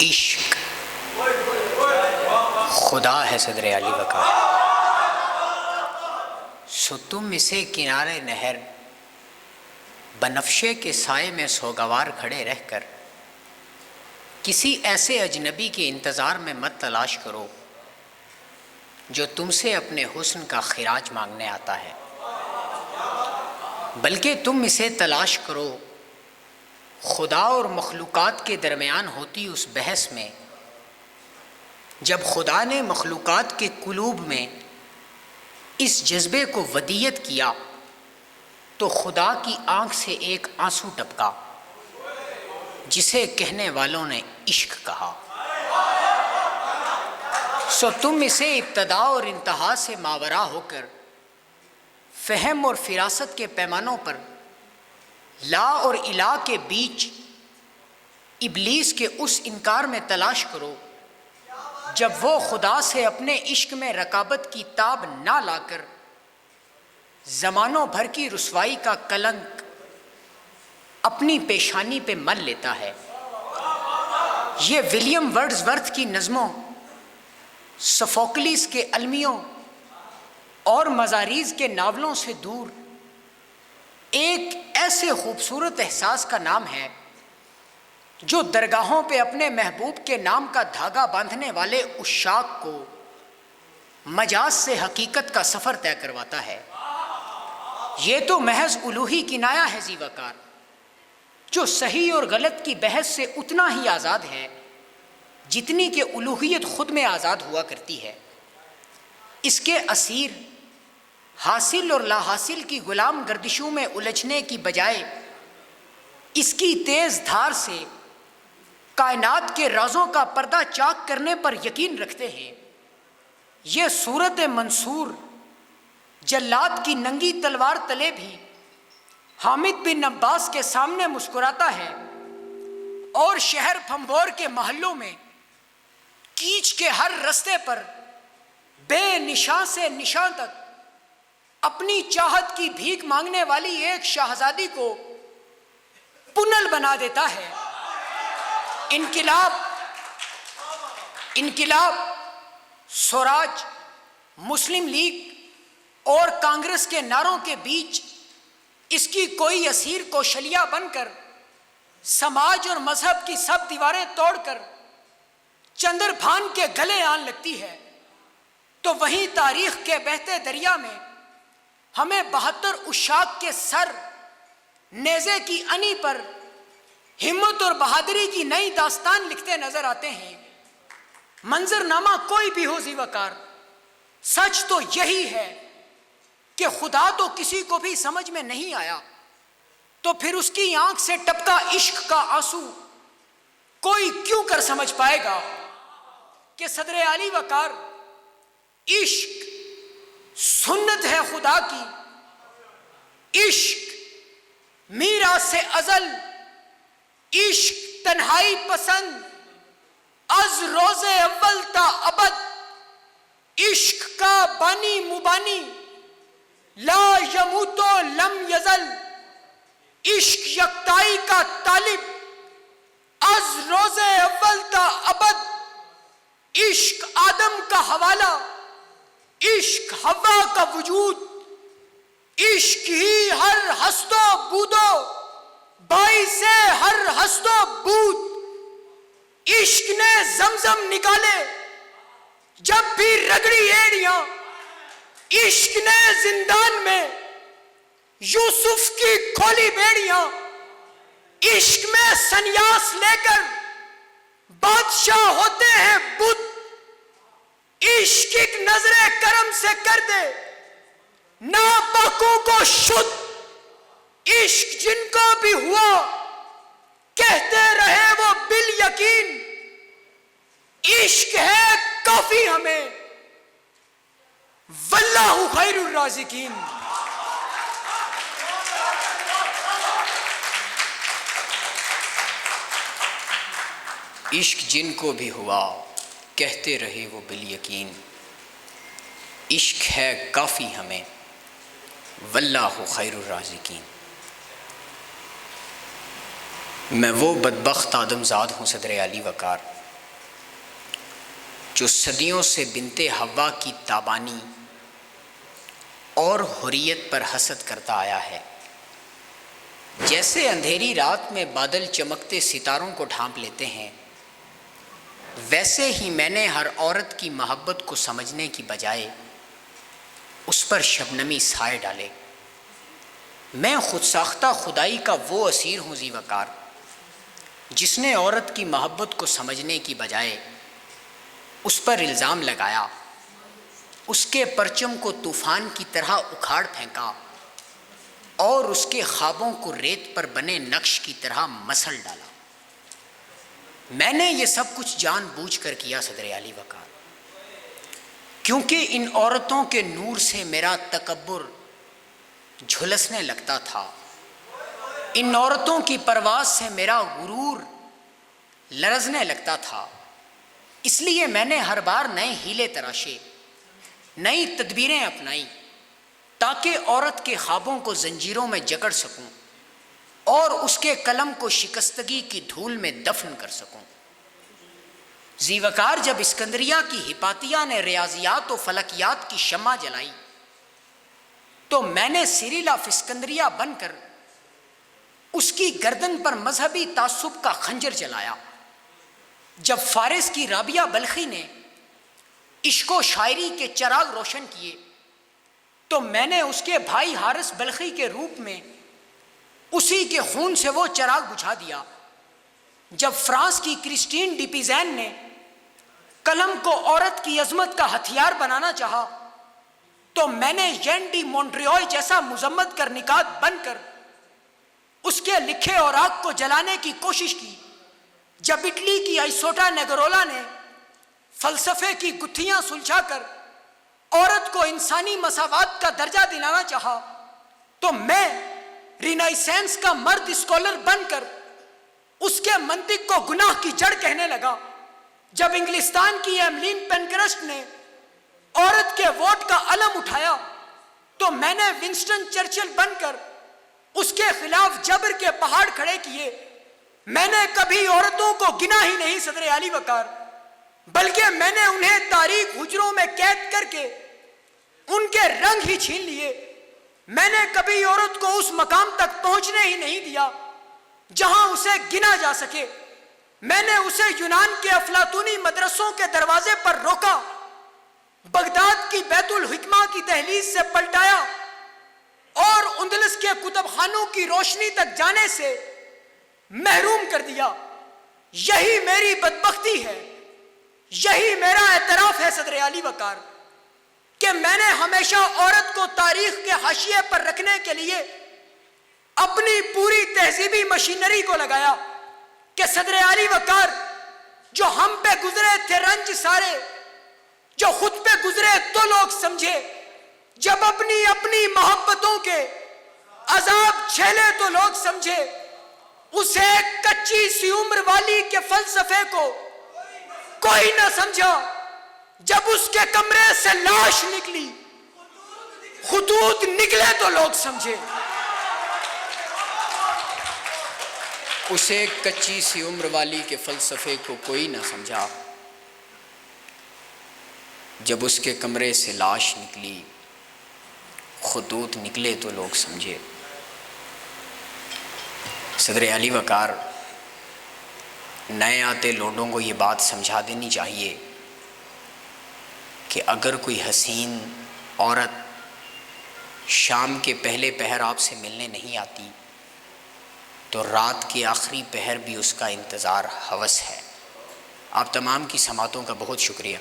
عشق خدا ہے صدر علی وقار، سو تم اسے کنارے نہر بنفشے کے سائے میں سوگوار کھڑے رہ کر کسی ایسے اجنبی کے انتظار میں مت تلاش کرو جو تم سے اپنے حسن کا خراج مانگنے آتا ہے، بلکہ تم اسے تلاش کرو خدا اور مخلوقات کے درمیان ہوتی اس بحث میں جب خدا نے مخلوقات کے قلوب میں اس جذبے کو ودیت کیا تو خدا کی آنکھ سے ایک آنسو ٹپکا جسے کہنے والوں نے عشق کہا۔ سو تم اسے ابتدا اور انتہا سے ماورا ہو کر فہم اور فراست کے پیمانوں پر لا اور الہ کے بیچ ابلیس کے اس انکار میں تلاش کرو جب وہ خدا سے اپنے عشق میں رقابت کی تاب نہ لا کر زمانوں بھر کی رسوائی کا کلنک اپنی پیشانی پہ مل لیتا ہے۔ یہ ولیم ورڈزورتھ کی نظموں، سفوکلیس کے المیوں اور مزاریز کے ناولوں سے دور ایک ایسے خوبصورت احساس کا نام ہے جو درگاہوں پہ اپنے محبوب کے نام کا دھاگا باندھنے والے عشاق کو مجاز سے حقیقت کا سفر طے کرواتا ہے۔ یہ تو محض الوہی کنایا ہے ذی وقار، جو صحیح اور غلط کی بحث سے اتنا ہی آزاد ہے جتنی کہ الوہیت خود میں آزاد ہوا کرتی ہے۔ اس کے اسیر حاصل اور لا حاصل کی غلام گردشوں میں الجھنے کی بجائے اس کی تیز دھار سے کائنات کے رازوں کا پردہ چاک کرنے پر یقین رکھتے ہیں۔ یہ صورت منصور جلاد کی ننگی تلوار تلے بھی حامد بن عباس کے سامنے مسکراتا ہے اور شہر پھمبور کے محلوں میں کیچ کے ہر رستے پر بے نشاں سے نشاں تک اپنی چاہت کی بھیک مانگنے والی ایک شہزادی کو پنل بنا دیتا ہے۔ انقلاب، سوراج، مسلم لیگ اور کانگریس کے نعروں کے بیچ اس کی کوئی اسیر کوشلیہ بن کر سماج اور مذہب کی سب دیواریں توڑ کر چندر بھان کے گلے آن لگتی ہے تو وہیں تاریخ کے بہتے دریا میں ہمیں 72 عشاق کے سر نیزے کی انی پر ہمت اور بہادری کی نئی داستان لکھتے نظر آتے ہیں۔ منظرنامہ کوئی بھی ہو ذی وقار، سچ تو یہی ہے کہ خدا تو کسی کو بھی سمجھ میں نہیں آیا، تو پھر اس کی آنکھ سے ٹپکا عشق کا آنسو کوئی کیوں کر سمجھ پائے گا کہ صدر علی وقار عشق سنت ہے خدا کی، عشق میراث سے ازل، عشق تنہائی پسند از روز اول تا ابد، عشق کا بانی مبانی لا یموت لم یزل، عشق یکتائی کا طالب از روز اول تا ابد، عشق آدم کا حوالہ، عشق حوا کا وجود، عشق ہی ہر ہست و بودو باعث ہر ہست و بود، عشق نے زمزم نکالے جب بھی رگڑی ایڑیاں، عشق نے زندان میں یوسف کی کھولی بیڑیاں، عشق میں سنیاس لے کر بادشاہ ہوتے ہیں بدھ، عشق ایک نظر کرم سے کر دے ناپاکوں کو شدھ، عشق جن کو بھی ہوا کہتے رہے وہ بالیقین، عشق ہے کافی ہمیں واللہ خیر الرازقین۔ عشق جن کو بھی ہوا کہتے رہے وہ بالیقین، عشق ہے کافی ہمیں واللہ خیر الرازقین۔ میں وہ بدبخت آدم زاد ہوں صدر علی وقار جو صدیوں سے بنت حوا کی تابانی اور حریت پر حسد کرتا آیا ہے۔ جیسے اندھیری رات میں بادل چمکتے ستاروں کو ڈھانپ لیتے ہیں، ویسے ہی میں نے ہر عورت کی محبت کو سمجھنے کی بجائے اس پر شبنمی سائے ڈالے۔ میں خود ساختہ خدائی کا وہ اسیر ہوں ذی وقار، جس نے عورت کی محبت کو سمجھنے کی بجائے اس پر الزام لگایا، اس کے پرچم کو طوفان کی طرح اکھاڑ پھینکا اور اس کے خوابوں کو ریت پر بنے نقش کی طرح مسل ڈالا۔ میں نے یہ سب کچھ جان بوجھ کر کیا صدر اعلی وقار، کیونکہ ان عورتوں کے نور سے میرا تکبر جھلسنے لگتا تھا، ان عورتوں کی پرواز سے میرا غرور لرزنے لگتا تھا۔ اس لیے میں نے ہر بار نئے ہیلے تراشے، نئی تدبیریں اپنائیں، تاکہ عورت کے خوابوں کو زنجیروں میں جکڑ سکوں اور اس کے قلم کو شکستگی کی دھول میں دفن کر سکوں۔ ذی وقار، جب اسکندریہ کی ہپاتیہ نے ریاضیات و فلکیات کی شمع جلائی تو میں نے سیریل آف اسکندریہ بن کر اس کی گردن پر مذہبی تعصب کا خنجر چلایا۔ جب فارس کی رابعہ بلخی نے عشق و شاعری کے چراغ روشن کیے تو میں نے اس کے بھائی حارث بلخی کے روپ میں اسی کے خون سے وہ چراغ بجھا دیا۔ جب فرانس کی کرسٹین ڈیپیزین نے قلم کو عورت کی عظمت کا ہتھیار بنانا چاہا تو میں نے ژین ڈی مونٹریال جیسا مذمت کر نکات بن کر اس کے لکھے اوراق کو جلانے کی کوشش کی۔ جب اٹلی کی آئسوٹا نیگرولا نے فلسفے کی گتھیاں سلجھا کر عورت کو انسانی مساوات کا درجہ دلانا چاہا تو میں رینائسنس کا مرد اسکالر بن کر اس کے منطق کو گناہ کی جڑ کہنے لگا۔ جب انگلستان کی ایملین پینکرسٹ نے عورت کے ووٹ کا علم اٹھایا تو میں نے ونسٹن چرچل بن کر اس کے خلاف جبر کے پہاڑ کھڑے کیے۔ میں نے کبھی عورتوں کو گنا ہی نہیں صدر اعلی وقار، بلکہ میں نے انہیں تاریک حجروں میں قید کر کے ان کے رنگ ہی چھین لیے۔ میں نے کبھی عورت کو اس مقام تک پہنچنے ہی نہیں دیا جہاں اسے گنا جا سکے۔ میں نے اسے یونان کے افلاطونی مدرسوں کے دروازے پر روکا، بغداد کی بیت الحکمہ کی دہلیز سے پلٹایا اور اندلس کے کتب خانوں کی روشنی تک جانے سے محروم کر دیا۔ یہی میری بدبختی ہے، یہی میرا اعتراف ہے صدر اعلی وقار، کہ میں نے ہمیشہ عورت کو تاریخ کے حاشیے پر رکھنے کے لیے اپنی پوری تہذیبی مشینری کو لگایا کہ صدر اعلی وقار، جو ہم پہ گزرے تھے رنج سارے، جو خود پہ گزرے تو لوگ سمجھے، جب اپنی اپنی محبتوں کے عذاب جھیلے تو لوگ سمجھے، اس ایک کچی سی عمر والی کے فلسفے کو کوئی نہ سمجھا۔ جب اس کے کمرے سے لاش نکلی، خطوط نکلے تو لوگ سمجھے۔ اس ایک کچی سی عمر والی کے فلسفے کو کوئی نہ سمجھا، جب اس کے کمرے سے لاش نکلی، خطوط نکلے تو لوگ سمجھے۔ صدر اعلی وقار، نئے آتے لوڈوں کو یہ بات سمجھا دینی چاہیے کہ اگر کوئی حسین عورت شام کے پہلے پہر آپ سے ملنے نہیں آتی تو رات کے آخری پہر بھی اس کا انتظار ہوس ہے۔ آپ تمام کی سماعتوں کا بہت شکریہ۔